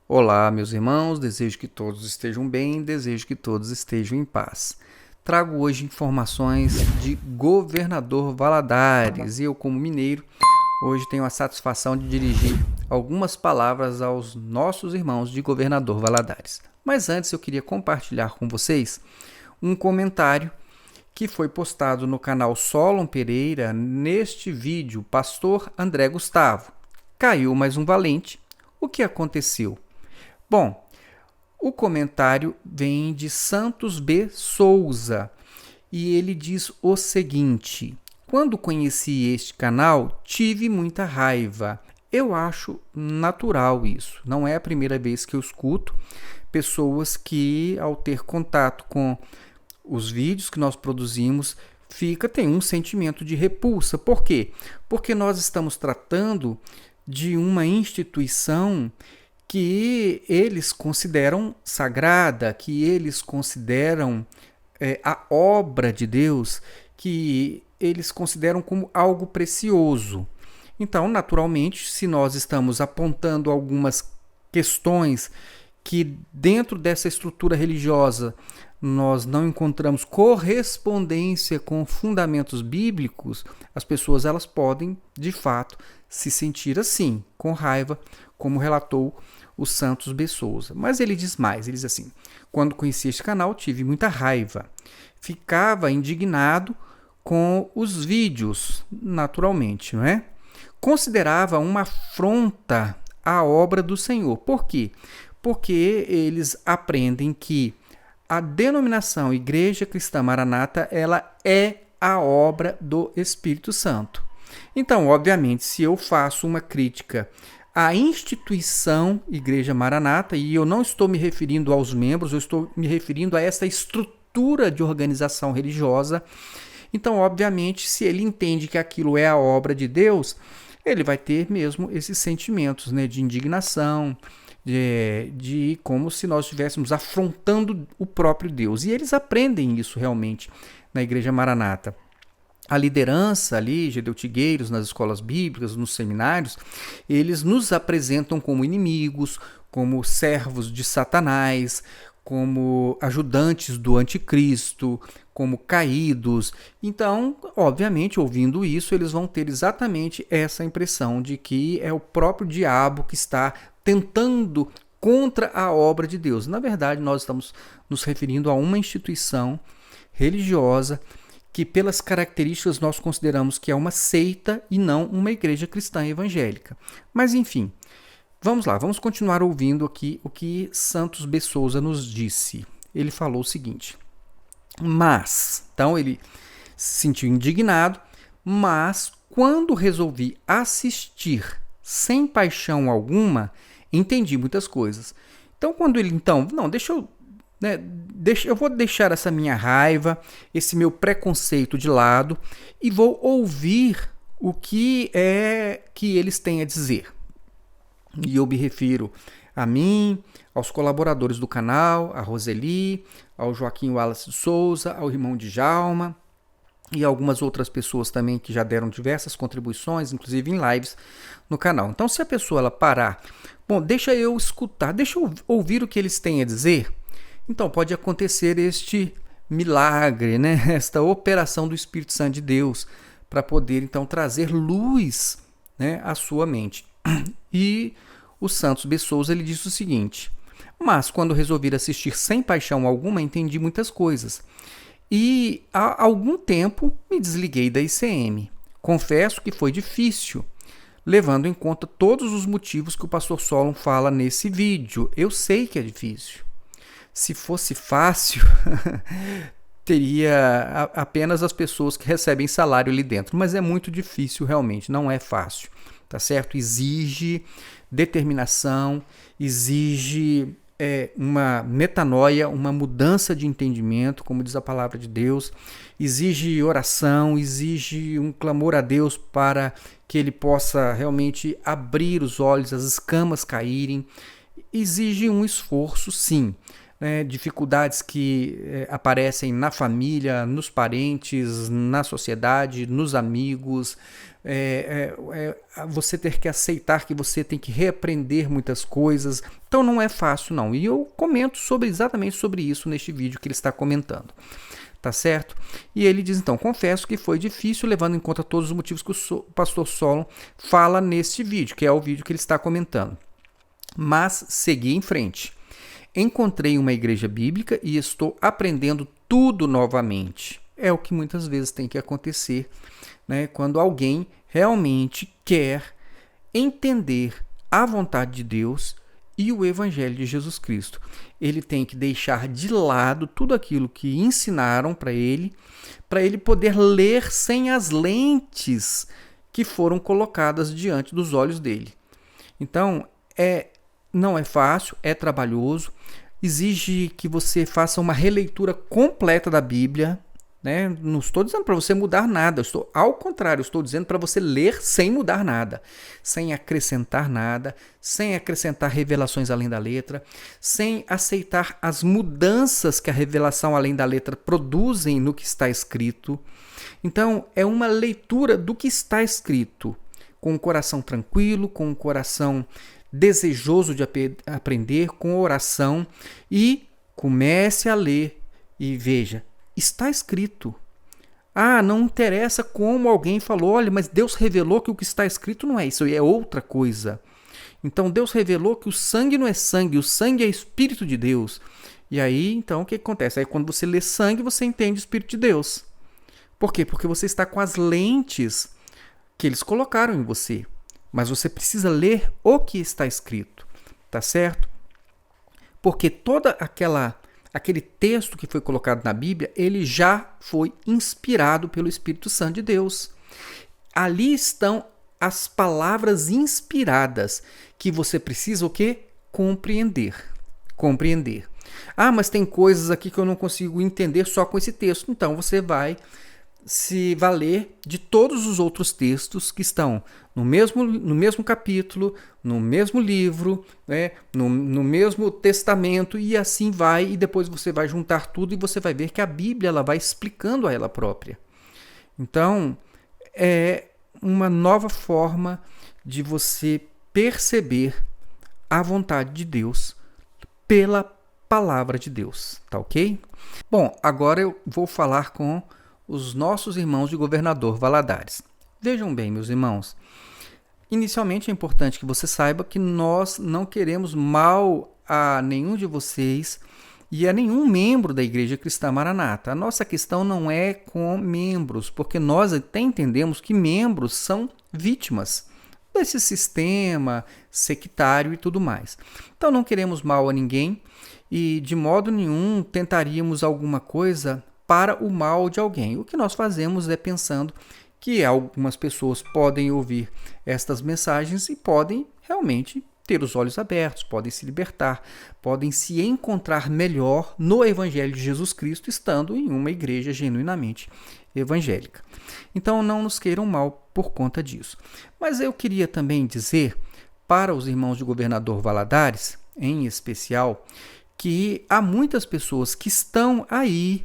Olá, meus irmãos, desejo que todos estejam bem, desejo que todos estejam em paz. Trago hoje informações de Governador Valadares e eu, como mineiro, hoje tenho a satisfação de dirigir algumas palavras aos nossos irmãos de Governador Valadares. Mas antes eu queria compartilhar com vocês um comentário que foi postado no canal Solon Pereira neste vídeo, Pastor André Gustavo. Caiu mais um valente. O que aconteceu? Bom, o comentário vem de Santos B. Souza e ele diz o seguinte: quando conheci este canal, tive muita raiva. Eu acho natural isso. Não é a primeira vez que eu escuto pessoas que, ao ter contato com os vídeos que nós produzimos, tem um sentimento de repulsa. Por quê? Porque nós estamos tratando de uma instituição que eles consideram sagrada, que eles consideram a obra de Deus, que eles consideram como algo precioso. Então, naturalmente, se nós estamos apontando algumas questões que dentro dessa estrutura religiosa nós não encontramos correspondência com fundamentos bíblicos, as pessoas elas podem, de fato, se sentir assim, com raiva, como relatou o Santos B. Souza. Mas ele diz mais, ele diz assim: quando conheci este canal, tive muita raiva. Ficava indignado com os vídeos, naturalmente, não é? Considerava uma afronta à obra do Senhor. Por quê? Porque eles aprendem que a denominação Igreja Cristã Maranata, ela é a obra do Espírito Santo. Então, obviamente, se eu faço uma crítica à instituição Igreja Maranata, e eu não estou me referindo aos membros, eu estou me referindo a essa estrutura de organização religiosa, então, obviamente, se ele entende que aquilo é a obra de Deus, ele vai ter mesmo esses sentimentos, né, de indignação, de como se nós estivéssemos afrontando o próprio Deus. E eles aprendem isso realmente na Igreja Maranata. A liderança ali, gedeutigueiros nas escolas bíblicas, nos seminários, eles nos apresentam como inimigos, como servos de Satanás, como ajudantes do anticristo, como caídos. Então, obviamente, ouvindo isso, eles vão ter exatamente essa impressão de que é o próprio diabo que está tentando contra a obra de Deus. Na verdade, nós estamos nos referindo a uma instituição religiosa que, pelas características, nós consideramos que é uma seita e não uma igreja cristã evangélica. Mas, enfim, vamos lá, vamos continuar ouvindo aqui o que Santos B. Souza nos disse. Ele falou o seguinte: então ele se sentiu indignado, mas quando resolvi assistir sem paixão alguma, entendi muitas coisas. Então, quando ele, não, eu vou deixar essa minha raiva, esse meu preconceito de lado e vou ouvir o que é que eles têm a dizer. E eu me refiro a mim, aos colaboradores do canal, a Roseli, ao Joaquim Wallace de Souza, ao irmão Djalma e algumas outras pessoas também que já deram diversas contribuições, inclusive em lives no canal. Então, se a pessoa ela parar, deixa eu escutar, deixa eu ouvir o que eles têm a dizer, então pode acontecer este milagre, né? Esta operação do Espírito Santo de Deus para poder então trazer luz, né, à sua mente. E o Santos B. Souza ele disse o seguinte: mas quando resolvi assistir sem paixão alguma, entendi muitas coisas. E há algum tempo me desliguei da ICM. Confesso que foi difícil, levando em conta todos os motivos que o pastor Solon fala nesse vídeo. Eu sei que é difícil. Se fosse fácil, teria apenas as pessoas que recebem salário ali dentro. Mas é muito difícil realmente, não é fácil, tá certo? Exige determinação, exige uma metanoia, uma mudança de entendimento, como diz a palavra de Deus, exige oração, exige um clamor a Deus para que ele possa realmente abrir os olhos, as escamas caírem, exige um esforço, sim. Dificuldades que aparecem na família, nos parentes, na sociedade, nos amigos, você ter que aceitar que você tem que reaprender muitas coisas. Então não é fácil não. E eu comento exatamente sobre isso neste vídeo que ele está comentando. Tá certo? E ele diz então: confesso que foi difícil, levando em conta todos os motivos que o pastor Solon fala neste vídeo, que é o vídeo que ele está comentando. Mas segui em frente. Encontrei uma igreja bíblica e estou aprendendo tudo novamente. É o que muitas vezes tem que acontecer, né? Quando alguém realmente quer entender a vontade de Deus e o Evangelho de Jesus Cristo. Ele tem que deixar de lado tudo aquilo que ensinaram para ele poder ler sem as lentes que foram colocadas diante dos olhos dele. Então, não é fácil, é trabalhoso, exige que você faça uma releitura completa da Bíblia, né? Não estou dizendo para você mudar nada, ao contrário, estou dizendo para você ler sem mudar nada, sem acrescentar nada, sem acrescentar revelações além da letra, sem aceitar as mudanças que a revelação além da letra produzem no que está escrito. Então, é uma leitura do que está escrito, com o coração tranquilo, com o coração desejoso de aprender, com oração, e comece a ler e veja, está escrito. Não interessa como alguém falou, olha, mas Deus revelou que o que está escrito não é isso, é outra coisa. Então Deus revelou que o sangue não é sangue, o sangue é Espírito de Deus. E aí, então, o que acontece? Aí quando você lê sangue, você entende o Espírito de Deus. Por quê? Porque você está com as lentes que eles colocaram em você. Mas você precisa ler o que está escrito, tá certo? Porque aquele texto que foi colocado na Bíblia, ele já foi inspirado pelo Espírito Santo de Deus. Ali estão as palavras inspiradas que você precisa o quê? Compreender. Mas tem coisas aqui que eu não consigo entender só com esse texto. Então você vai se valer de todos os outros textos que estão no mesmo capítulo, no mesmo livro, né, no mesmo testamento, e assim vai, e depois você vai juntar tudo e você vai ver que a Bíblia ela vai explicando a ela própria. Então, é uma nova forma de você perceber a vontade de Deus pela palavra de Deus, tá ok? Bom, agora eu vou falar com os nossos irmãos de Governador Valadares. Vejam bem, meus irmãos, inicialmente é importante que você saiba que nós não queremos mal a nenhum de vocês e a nenhum membro da Igreja Cristã Maranata. A nossa questão não é com membros, porque nós até entendemos que membros são vítimas desse sistema sectário e tudo mais. Então não queremos mal a ninguém e de modo nenhum tentaríamos alguma coisa para o mal de alguém. O que nós fazemos é pensando que algumas pessoas podem ouvir estas mensagens e podem realmente ter os olhos abertos, podem se libertar, podem se encontrar melhor no Evangelho de Jesus Cristo, estando em uma igreja genuinamente evangélica. Então não nos queiram mal por conta disso. Mas eu queria também dizer para os irmãos de Governador Valadares, em especial, que há muitas pessoas que estão aí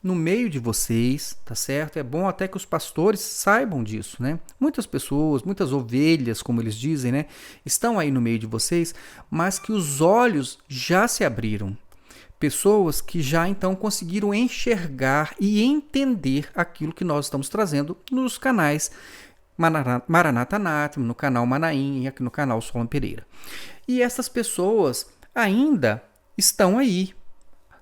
no meio de vocês, tá certo? É bom até que os pastores saibam disso, né? Muitas pessoas, muitas ovelhas, como eles dizem, né? Estão aí no meio de vocês, mas que os olhos já se abriram. Pessoas que já então conseguiram enxergar e entender aquilo que nós estamos trazendo nos canais Maranata Anathema, no canal Manaim e aqui no canal Solon Pereira. E essas pessoas ainda estão aí,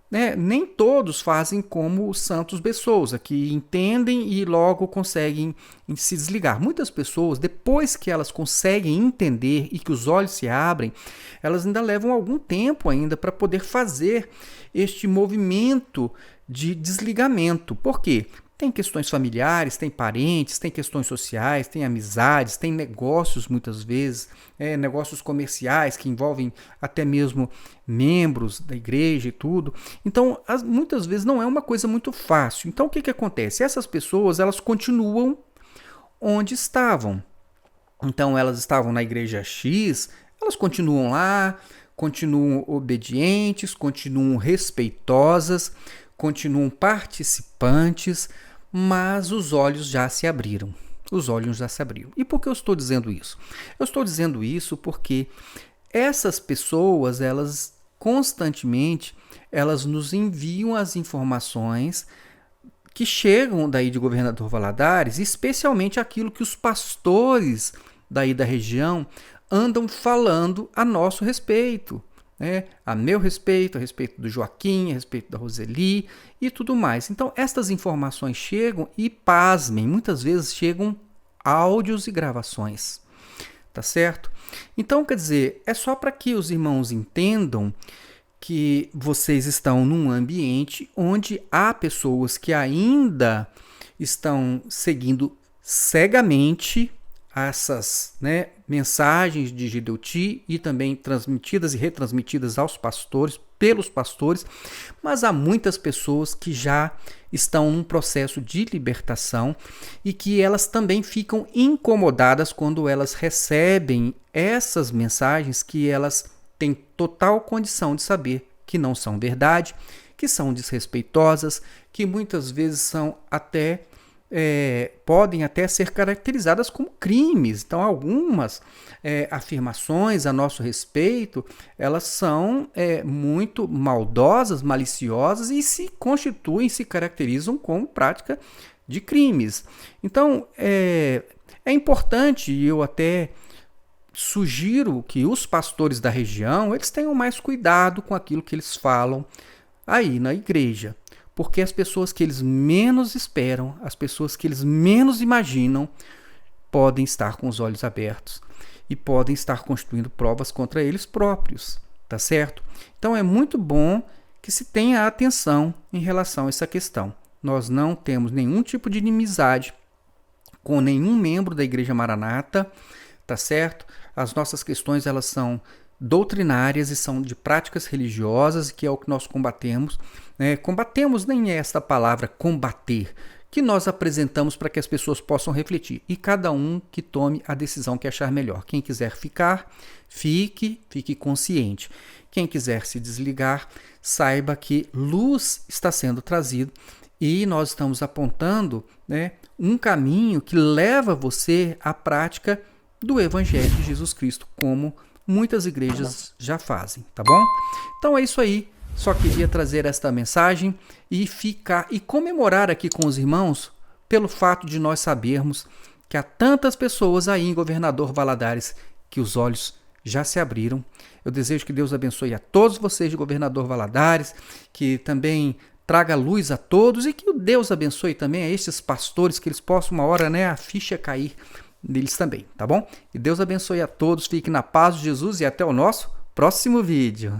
né? Nem todos fazem como os Santos Bessouza, que entendem e logo conseguem se desligar. Muitas pessoas, depois que elas conseguem entender e que os olhos se abrem, elas ainda levam algum tempo ainda para poder fazer este movimento de desligamento. Por quê? Tem questões familiares, tem parentes, tem questões sociais, tem amizades, tem negócios muitas vezes, negócios comerciais que envolvem até mesmo membros da igreja e tudo. Então, muitas vezes não é uma coisa muito fácil. Então, o que acontece? Essas pessoas, elas continuam onde estavam. Então, elas estavam na igreja X, elas continuam lá, continuam obedientes, continuam respeitosas, continuam participantes, mas os olhos já se abriram. os olhos já se abriram. E por que eu estou dizendo isso? Eu estou dizendo isso porque essas pessoas, elas constantemente, elas nos enviam as informações que chegam daí de Governador Valadares, especialmente aquilo que os pastores daí da região andam falando a nosso respeito, né? A meu respeito, a respeito do Joaquim, a respeito da Roseli e tudo mais. Então, estas informações chegam e, pasmem, muitas vezes chegam áudios e gravações, tá certo? Então, quer dizer, é só para que os irmãos entendam que vocês estão num ambiente onde há pessoas que ainda estão seguindo cegamente essas, né, mensagens de Gideuti e também transmitidas e retransmitidas aos pastores, pelos pastores, mas há muitas pessoas que já estão num processo de libertação e que elas também ficam incomodadas quando elas recebem essas mensagens que elas têm total condição de saber que não são verdade, que são desrespeitosas, que muitas vezes são até podem até ser caracterizadas como crimes. Então, algumas afirmações a nosso respeito, elas são muito maldosas, maliciosas e se constituem, se caracterizam como prática de crimes. Então, é importante, e eu até sugiro que os pastores da região, eles tenham mais cuidado com aquilo que eles falam aí na igreja. Porque as pessoas que eles menos esperam, as pessoas que eles menos imaginam, podem estar com os olhos abertos e podem estar constituindo provas contra eles próprios, tá certo? Então é muito bom que se tenha atenção em relação a essa questão. Nós não temos nenhum tipo de inimizade com nenhum membro da Igreja Maranata, tá certo? As nossas questões, elas são doutrinárias e são de práticas religiosas, que é o que nós combatemos. Combatemos nem é esta palavra combater, que nós apresentamos para que as pessoas possam refletir. E cada um que tome a decisão que achar melhor. Quem quiser ficar, fique consciente. Quem quiser se desligar, saiba que luz está sendo trazida e nós estamos apontando, um caminho que leva você à prática do Evangelho de Jesus Cristo, como muitas igrejas já fazem, tá bom? Então é isso aí. Só queria trazer esta mensagem e comemorar aqui com os irmãos pelo fato de nós sabermos que há tantas pessoas aí em Governador Valadares que os olhos já se abriram. Eu desejo que Deus abençoe a todos vocês de Governador Valadares, que também traga luz a todos e que o Deus abençoe também a estes pastores, que eles possam uma hora, a ficha cair deles também, tá bom? E Deus abençoe a todos, fique na paz de Jesus e até o nosso próximo vídeo.